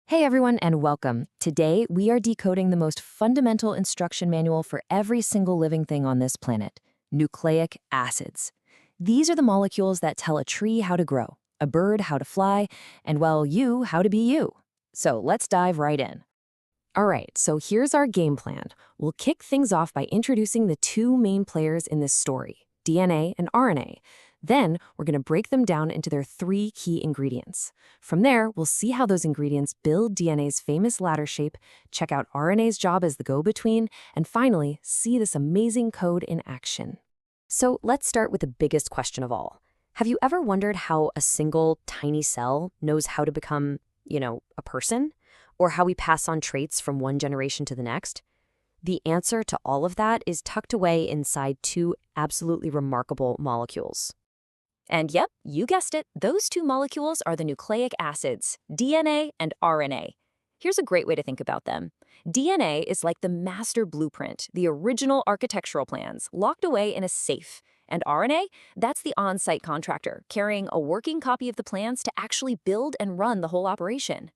Hey everyone, and welcome. Today, we are decoding the most fundamental instruction manual for every single living thing on this planet, nucleic acids. These are the molecules that tell a tree how to grow, a bird how to fly, and, well, you how to be you. So let's dive right in. All right, so here's our game plan. We'll kick things off by introducing the two main players in this story, DNA and RNA. Then, we're going to break them down into their three key ingredients. From there, we'll see how those ingredients build DNA's famous ladder shape, check out RNA's job as the go-between, and finally, see this amazing code in action. So let's start with the biggest question of all. Have you ever wondered how a single tiny cell knows how to become, a person? Or how we pass on traits from one generation to the next? The answer to all of that is tucked away inside two absolutely remarkable molecules. And yep, you guessed it, those two molecules are the nucleic acids, DNA and RNA. Here's a great way to think about them. DNA is like the master blueprint, the original architectural plans, locked away in a safe. And RNA, that's the on-site contractor, carrying a working copy of the plans to actually build and run the whole operation.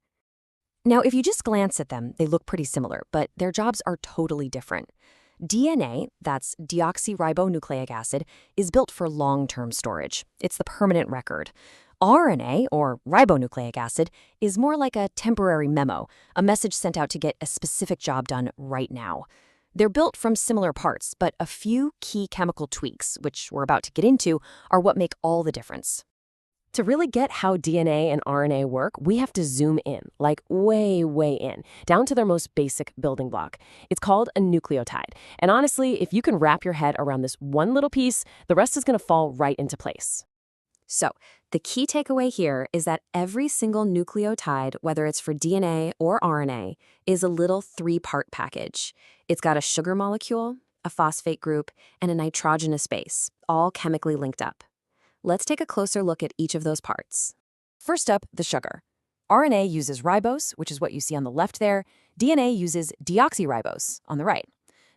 Now, if you just glance at them, they look pretty similar, but their jobs are totally different. DNA, that's deoxyribonucleic acid, is built for long-term storage. It's the permanent record. RNA, or ribonucleic acid, is more like a temporary memo, a message sent out to get a specific job done right now. They're built from similar parts, but a few key chemical tweaks, which we're about to get into, are what make all the difference. To really get how DNA and RNA work, we have to zoom in, like way, way in, down to their most basic building block. It's called a nucleotide. And honestly, if you can wrap your head around this one little piece, the rest is going to fall right into place. So, the key takeaway here is that every single nucleotide, whether it's for DNA or RNA, is a little three-part package. It's got a sugar molecule, a phosphate group, and a nitrogenous base, all chemically linked up. Let's take a closer look at each of those parts. First up, the sugar. RNA uses ribose, which is what you see on the left there. DNA uses deoxyribose on the right.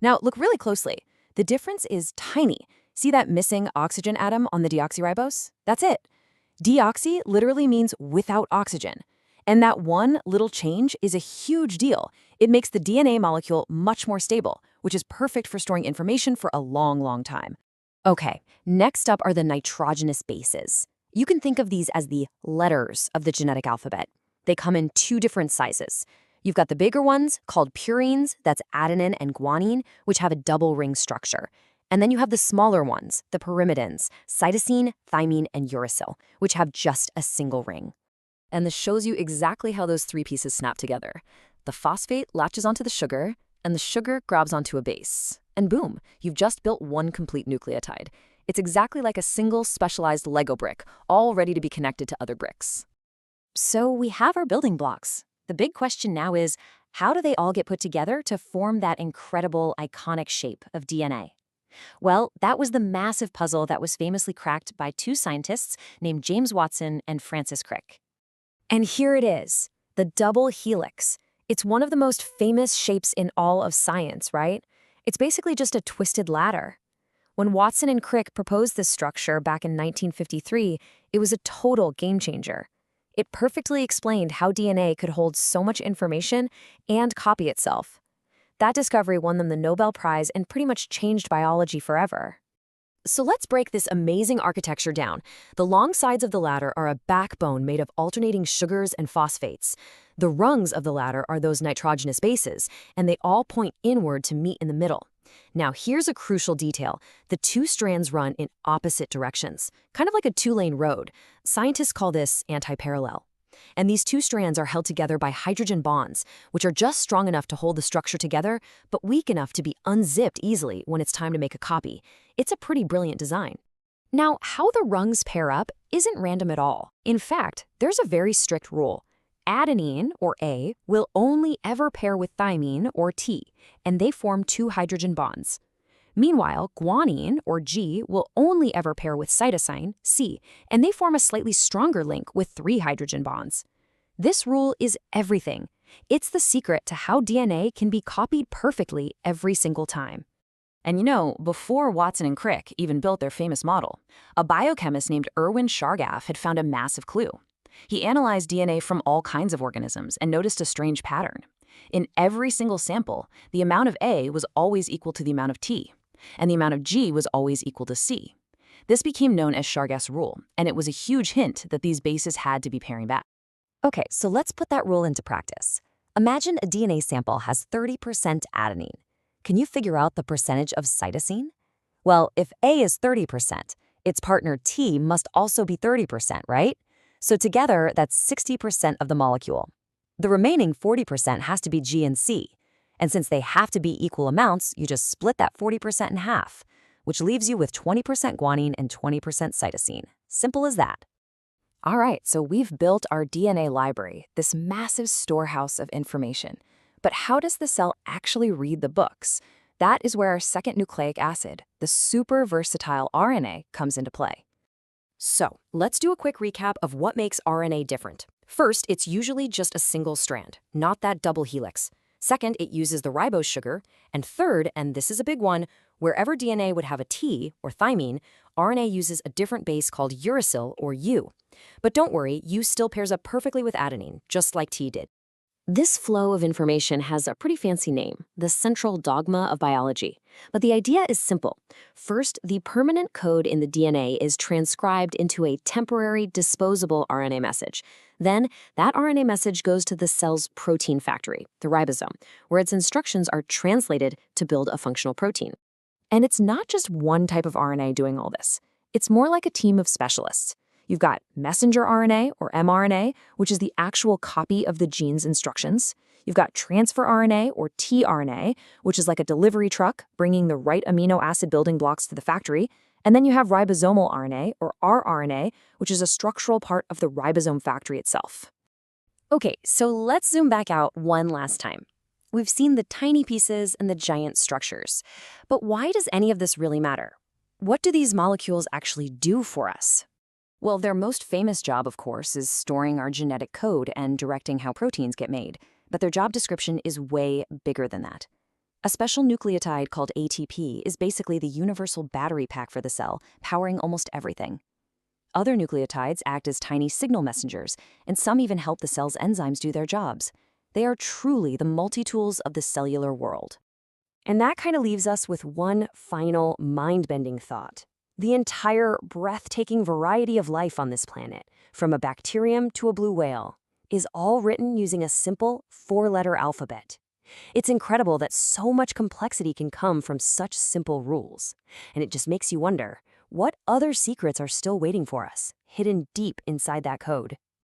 Now, look really closely. The difference is tiny. See that missing oxygen atom on the deoxyribose? That's it. Deoxy literally means without oxygen. And that one little change is a huge deal. It makes the DNA molecule much more stable, which is perfect for storing information for a long, long time. Okay, next up are the nitrogenous bases. You can think of these as the letters of the genetic alphabet. They come in two different sizes. You've got the bigger ones, called purines, that's adenine and guanine, which have a double ring structure. And then you have the smaller ones, the pyrimidines, cytosine, thymine, and uracil, which have just a single ring. And this shows you exactly how those three pieces snap together. The phosphate latches onto the sugar, and the sugar grabs onto a base. And boom, you've just built one complete nucleotide. It's exactly like a single specialized Lego brick, all ready to be connected to other bricks. So we have our building blocks. The big question now is, how do they all get put together to form that incredible, iconic shape of DNA? Well, that was the massive puzzle that was famously cracked by two scientists named James Watson and Francis Crick. And here it is, the double helix. It's one of the most famous shapes in all of science, right? It's basically just a twisted ladder. When Watson and Crick proposed this structure back in 1953, it was a total game changer. It perfectly explained how DNA could hold so much information and copy itself. That discovery won them the Nobel Prize and pretty much changed biology forever. So let's break this amazing architecture down. The long sides of the ladder are a backbone made of alternating sugars and phosphates. The rungs of the ladder are those nitrogenous bases, and they all point inward to meet in the middle. Now, here's a crucial detail. The two strands run in opposite directions, kind of like a two-lane road. Scientists call this anti-parallel. And these two strands are held together by hydrogen bonds, which are just strong enough to hold the structure together, but weak enough to be unzipped easily when it's time to make a copy. It's a pretty brilliant design. Now, how the rungs pair up isn't random at all. In fact, there's a very strict rule. Adenine, or A, will only ever pair with thymine, or T, and they form two hydrogen bonds. Meanwhile, guanine, or G, will only ever pair with cytosine, C, and they form a slightly stronger link with three hydrogen bonds. This rule is everything. It's the secret to how DNA can be copied perfectly every single time. And before Watson and Crick even built their famous model, a biochemist named Chargaff had found a massive clue. He analyzed DNA from all kinds of organisms and noticed a strange pattern. In every single sample, the amount of A was always equal to the amount of T, and the amount of G was always equal to C. This became known as Chargaff's rule, and it was a huge hint that these bases had to be pairing back. Okay, so let's put that rule into practice. Imagine a DNA sample has 30% adenine. Can you figure out the percentage of cytosine? Well, if A is 30%, its partner T must also be 30%, right? So together, that's 60% of the molecule. The remaining 40% has to be G and C. And since they have to be equal amounts, you just split that 40% in half, which leaves you with 20% guanine and 20% cytosine. Simple as that. All right, so we've built our DNA library, this massive storehouse of information. But how does the cell actually read the books? That is where our second nucleic acid, the super versatile RNA, comes into play. So, let's do a quick recap of what makes RNA different. First, it's usually just a single strand, not that double helix. Second, it uses the ribose sugar. And third, and this is a big one, wherever DNA would have a T, or thymine, RNA uses a different base called uracil, or U. But don't worry, U still pairs up perfectly with adenine, just like T did. This flow of information has a pretty fancy name, the central dogma of biology. But the idea is simple. First, the permanent code in the DNA is transcribed into a temporary, disposable RNA message. Then, that RNA message goes to the cell's protein factory, the ribosome, where its instructions are translated to build a functional protein. And it's not just one type of RNA doing all this. It's more like a team of specialists. You've got messenger RNA, or mRNA, which is the actual copy of the gene's instructions. You've got transfer RNA, or tRNA, which is like a delivery truck bringing the right amino acid building blocks to the factory. And then you have ribosomal RNA, or rRNA, which is a structural part of the ribosome factory itself. Okay, so let's zoom back out one last time. We've seen the tiny pieces and the giant structures. But why does any of this really matter? What do these molecules actually do for us? Well, their most famous job, of course, is storing our genetic code and directing how proteins get made. But their job description is way bigger than that. A special nucleotide called ATP is basically the universal battery pack for the cell, powering almost everything. Other nucleotides act as tiny signal messengers, and some even help the cell's enzymes do their jobs. They are truly the multi-tools of the cellular world. And that kind of leaves us with one final mind-bending thought. The entire breathtaking variety of life on this planet, from a bacterium to a blue whale, is all written using a simple 4-letter alphabet. It's incredible that so much complexity can come from such simple rules. And it just makes you wonder, what other secrets are still waiting for us, hidden deep inside that code?